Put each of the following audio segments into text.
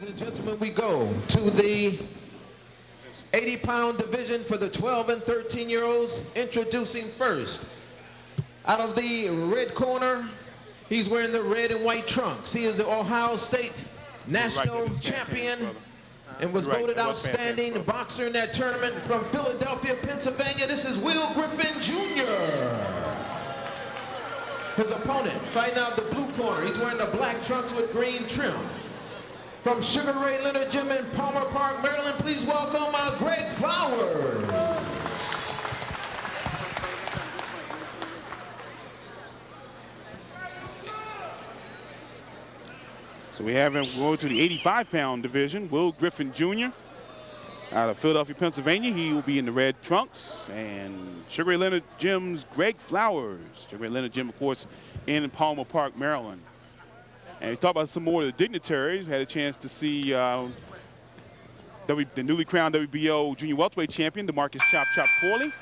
and gentlemen, we go to the 80-pound division for the 12 and 13-year-olds. Introducing first, out of the red corner, he's wearing the red and white trunks. He is the Ohio State national champion and was voted outstanding boxer in that tournament from Philadelphia, Pennsylvania. This is Will Griffin Jr. His opponent, fighting out the blue corner, he's wearing the black trunks with green trim. From Sugar Ray Leonard Gym in Palmer Park, Maryland, please welcome Greg Flowers. So we have him go to the 85-pound division. Will Griffin Jr. out of Philadelphia, Pennsylvania. He will be in the red trunks. And Sugar Ray Leonard Gym's Greg Flowers. Sugar Ray Leonard Gym, of course, in Palmer Park, Maryland. And we talked about some more of the dignitaries. We had a chance to see the newly crowned WBO junior welterweight champion, DeMarcus Chop Corley,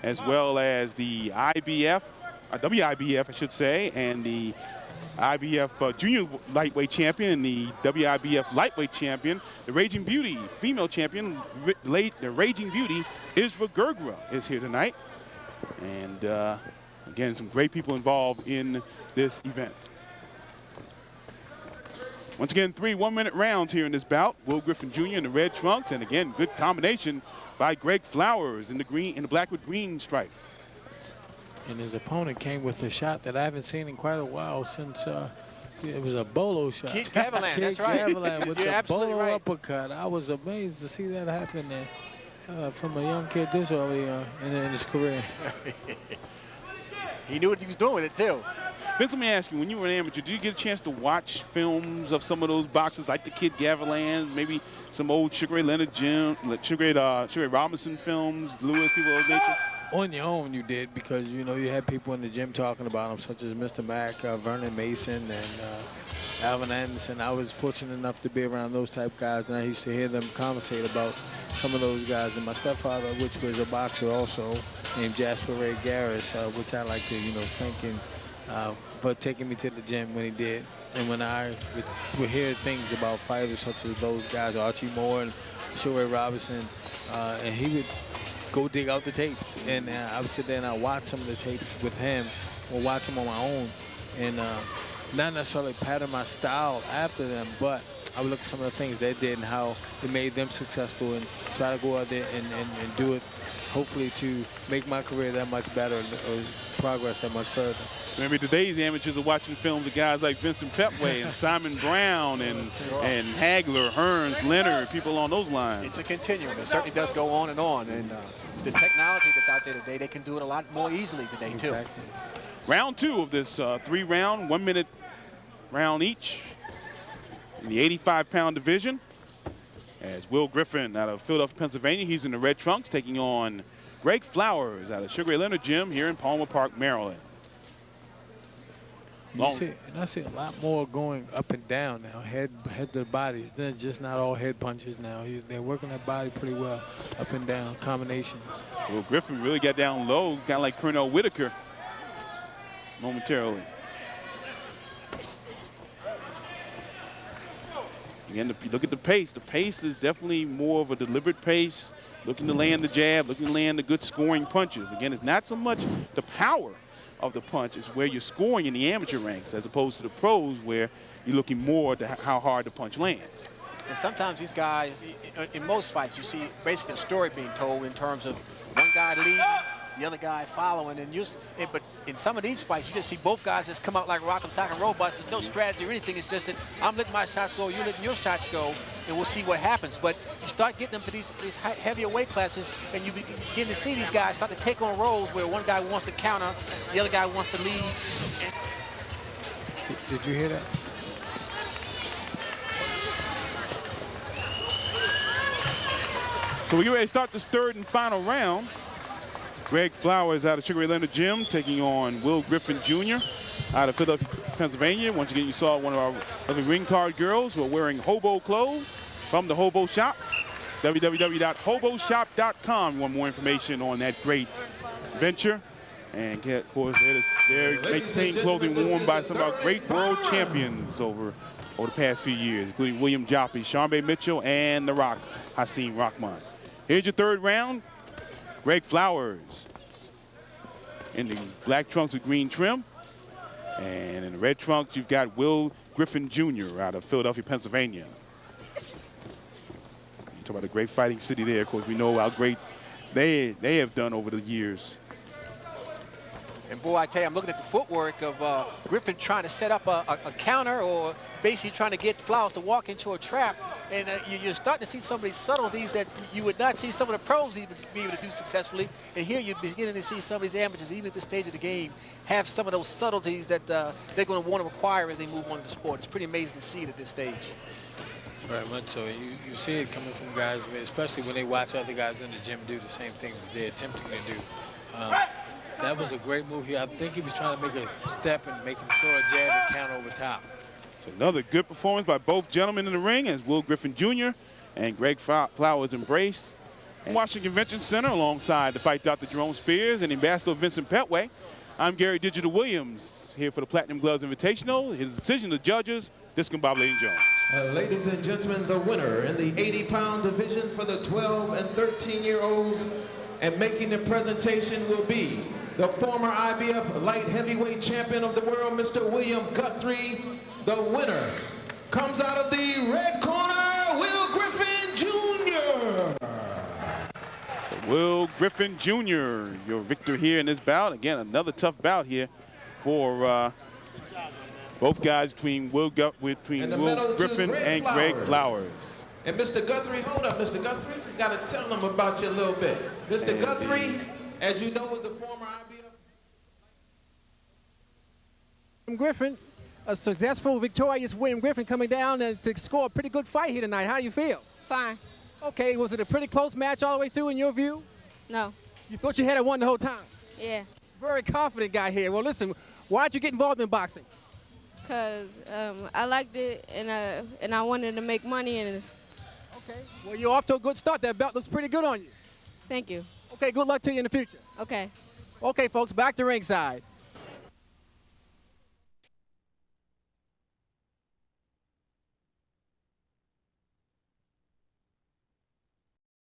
as well as the WIBF, I should say, and the IBF junior lightweight champion and the WIBF lightweight champion, the Raging Beauty female champion, the Raging Beauty, Isra Gergra, is here tonight. And again, some great people involved in this event. Once again, 3 one-minute rounds here in this bout. Will Griffin Jr. in the red trunks, and again, good combination by Greg Flowers in the green, in the black with green stripe. And his opponent came with a shot that I haven't seen in quite a while since it was a bolo shot. Keith Cavalan, that's right. Cavalan with the bolo right. uppercut. I was amazed to see that happen there from a young kid this early in his career. He knew what he was doing with it, too. Vince, let me ask you, when you were an amateur, did you get a chance to watch films of some of those boxers, like the Kid Gavalan, maybe some old Sugar Ray Leonard Jim, Sugar Ray Robinson films, Lewis, people of that nature? On your own, you did, because you had people in the gym talking about them, such as Mr. Mack, Vernon Mason, and Alvin Anderson. I was fortunate enough to be around those type guys, and I used to hear them conversate about some of those guys. And my stepfather, which was a boxer also, named Jasper Ray Garris, which I like to, thank him for taking me to the gym when he did. And when I would hear things about fighters such as those guys, Archie Moore and Sugar Ray Robinson, and he would go dig out the tapes, and I would sit there and I watch some of the tapes with him, or watch them on my own, and not necessarily pattern my style after them, but I would look at some of the things they did and how it made them successful, and try to go out there and do it, hopefully to make my career that much better or progress that much further. So maybe today's amateurs are watching films of guys like Vincent Petway and Simon Brown and Hagler, Hearns, Leonard, people along those lines. It's a continuum. It certainly does go on, and the technology that's out there today, they can do it a lot more easily today, too. Exactly. Round 2 of this 3-round, 1-minute round each in the 85-pound division. As Will Griffin out of Philadelphia, Pennsylvania, he's in the red trunks, taking on Greg Flowers out of Sugar Ray Leonard Gym here in Palmer Park, Maryland. I see a lot more going up and down now, head to the body. It's just not all head punches now. They're working that body pretty well, up and down, combinations. Well, Griffin really got down low, kind of like Pernell Whitaker momentarily. Again, look at the pace. The pace is definitely more of a deliberate pace, looking to land the jab, looking to land the good scoring punches. Again, it's not so much the power of the punch, is where you're scoring in the amateur ranks, as opposed to the pros, where you're looking more to how hard the punch lands. And sometimes these guys, in most fights, you see basically a story being told in terms of one guy leading, the other guy following, but in some of these fights, you just see both guys just come out like rock'em sock'em robots. There's no strategy or anything. It's just that I'm letting my shots go, you're letting your shots go, and we'll see what happens. But you start getting them to these heavier weight classes, and you begin to see these guys start to take on roles where one guy wants to counter, the other guy wants to lead. Did you hear that? So we get ready to start this 3rd and final round. Greg Flowers out of Sugar Ray Leonard Gym taking on Will Griffin Jr. out of Philadelphia, Pennsylvania. Once again, you saw one of our lovely ring card girls who are wearing hobo clothes from the Hobo Shop. www.hoboshop.com. You want more information on that great venture. And of course, they're Ladies and same gentlemen, clothing this worn is by the some of our third great and world final champions over the past few years, including William Joppy, Sharmba Mitchell, and The Rock, Hasim Rahman. Here's your third round. Greg Flowers in the black trunks with green trim. And in the red trunks, you've got Will Griffin Jr. out of Philadelphia, Pennsylvania. Talk about a great fighting city there. Of course, we know how great they have done over the years. And boy, I tell you, I'm looking at the footwork of Griffin trying to set up a counter, or basically trying to get Flowers to walk into a trap. And you're starting to see some of these subtleties that you would not see some of the pros even be able to do successfully. And here you're beginning to see some of these amateurs, even at this stage of the game, have some of those subtleties that they're going to want to acquire as they move on in the sport. It's pretty amazing to see it at this stage. Very much so. You see it coming from guys, especially when they watch other guys in the gym do the same thing that they're attempting to do. That was a great move here. I think he was trying to make a step and make him throw a jab and count over top. So another good performance by both gentlemen in the ring as Will Griffin Jr. and Greg Flowers embrace. Washington Convention Center alongside the fight Dr. Jerome Spears and Ambassador Vincent Petway. I'm Gary Digital Williams here for the Platinum Gloves Invitational. His decision to judges, discombobulating Jones. Ladies and gentlemen, the winner in the 80-pound division for the 12 and 13-year-olds, and making the presentation will be the former IBF light heavyweight champion of the world, Mr. William Guthrie. The winner comes out of the red corner, Will Griffin Jr. Will Griffin Jr., your victor here in this bout. Again, another tough bout here for both guys between Will Griffin and Greg Flowers. And Mr. Guthrie, hold up, Mr. Guthrie. You got to tell them about you a little bit. Mr. Guthrie, as you know, was the former IBF. Griffin, a successful, victorious William Griffin coming down to score a pretty good fight here tonight. How do you feel? Fine. Okay, was it a pretty close match all the way through in your view? No. You thought you had it won the whole time? Yeah. Very confident guy here. Well, listen, why'd you get involved in boxing? Because I liked it, and I wanted to make money, and Okay. Well, you're off to a good start. That belt looks pretty good on you. thank you. Okay, good luck to you in the future. Okay. Okay, folks, back to ringside.